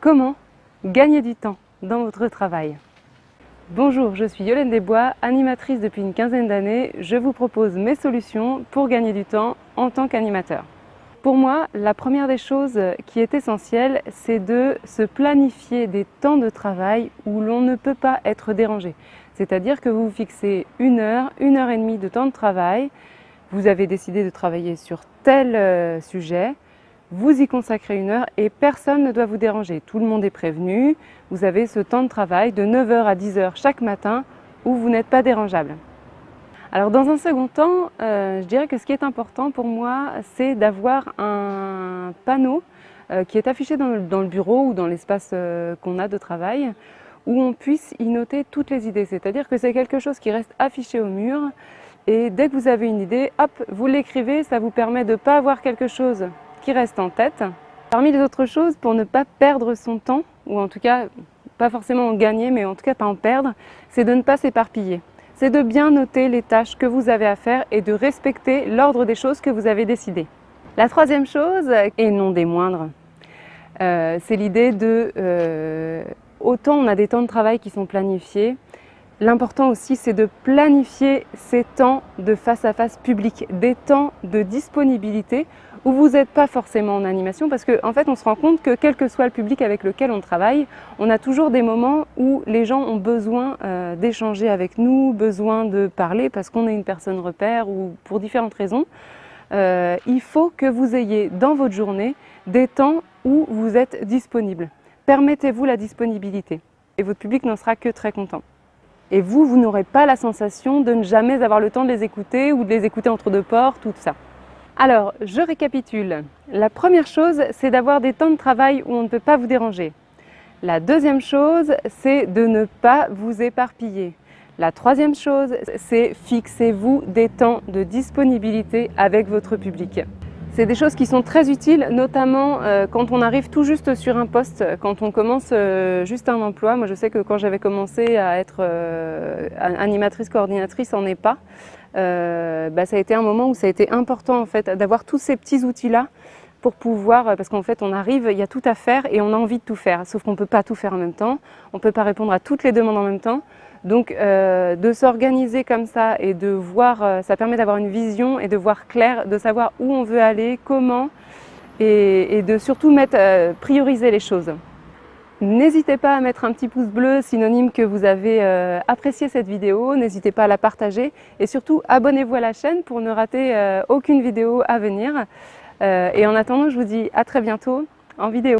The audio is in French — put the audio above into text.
Comment gagner du temps dans votre travail? Bonjour, je suis Yolène Desbois, animatrice depuis une quinzaine d'années. Je vous propose mes solutions pour gagner du temps en tant qu'animateur. Pour moi, la première des choses qui est essentielle, c'est de se planifier des temps de travail où l'on ne peut pas être dérangé. C'est-à-dire que vous vous fixez une heure et demie de temps de travail. Vous avez décidé de travailler sur tel sujet. Vous y consacrez une heure et personne ne doit vous déranger. Tout le monde est prévenu. Vous avez ce temps de travail de 9 h à 10 h chaque matin où vous n'êtes pas dérangeable. Alors dans un second temps, je dirais que ce qui est important pour moi, c'est d'avoir un panneau qui est affiché dans le bureau ou dans l'espace qu'on a de travail, où on puisse y noter toutes les idées. C'est-à-dire que c'est quelque chose qui reste affiché au mur et dès que vous avez une idée, hop, vous l'écrivez, ça vous permet de ne pas avoir quelque chose qui reste en tête. Parmi les autres choses, pour ne pas perdre son temps, ou en tout cas pas forcément en gagner, mais en tout cas pas en perdre, c'est de ne pas s'éparpiller. C'est de bien noter les tâches que vous avez à faire et de respecter l'ordre des choses que vous avez décidé. La troisième chose, et non des moindres, c'est l'idée de autant on a des temps de travail qui sont planifiés, l'important aussi c'est de planifier ces temps de face à face public, des temps de disponibilité où vous n'êtes pas forcément en animation parce qu'en fait on se rend compte que quel que soit le public avec lequel on travaille, on a toujours des moments où les gens ont besoin d'échanger avec nous, besoin de parler parce qu'on est une personne repère ou pour différentes raisons. Il faut que vous ayez dans votre journée des temps où vous êtes disponible. Permettez-vous la disponibilité et votre public n'en sera que très content. Et vous n'aurez pas la sensation de ne jamais avoir le temps de les écouter ou de les écouter entre deux portes, tout ça. Alors, je récapitule. La première chose, c'est d'avoir des temps de travail où on ne peut pas vous déranger. La deuxième chose, c'est de ne pas vous éparpiller. La troisième chose, c'est fixez-vous des temps de disponibilité avec votre public. C'est des choses qui sont très utiles, notamment quand on arrive tout juste sur un poste, quand on commence juste un emploi. Moi, je sais que quand j'avais commencé à être animatrice, coordinatrice en EHPAD, ça a été un moment où ça a été important en fait, d'avoir tous ces petits outils-là pour pouvoir, parce qu'en fait on arrive, il y a tout à faire et on a envie de tout faire, sauf qu'on ne peut pas tout faire en même temps, on ne peut pas répondre à toutes les demandes en même temps. Donc de s'organiser comme ça et de voir, ça permet d'avoir une vision et de voir clair, de savoir où on veut aller, comment et de surtout prioriser les choses. N'hésitez pas à mettre un petit pouce bleu, synonyme que vous avez apprécié cette vidéo, n'hésitez pas à la partager et surtout abonnez-vous à la chaîne pour ne rater aucune vidéo à venir. Et en attendant, je vous dis à très bientôt en vidéo.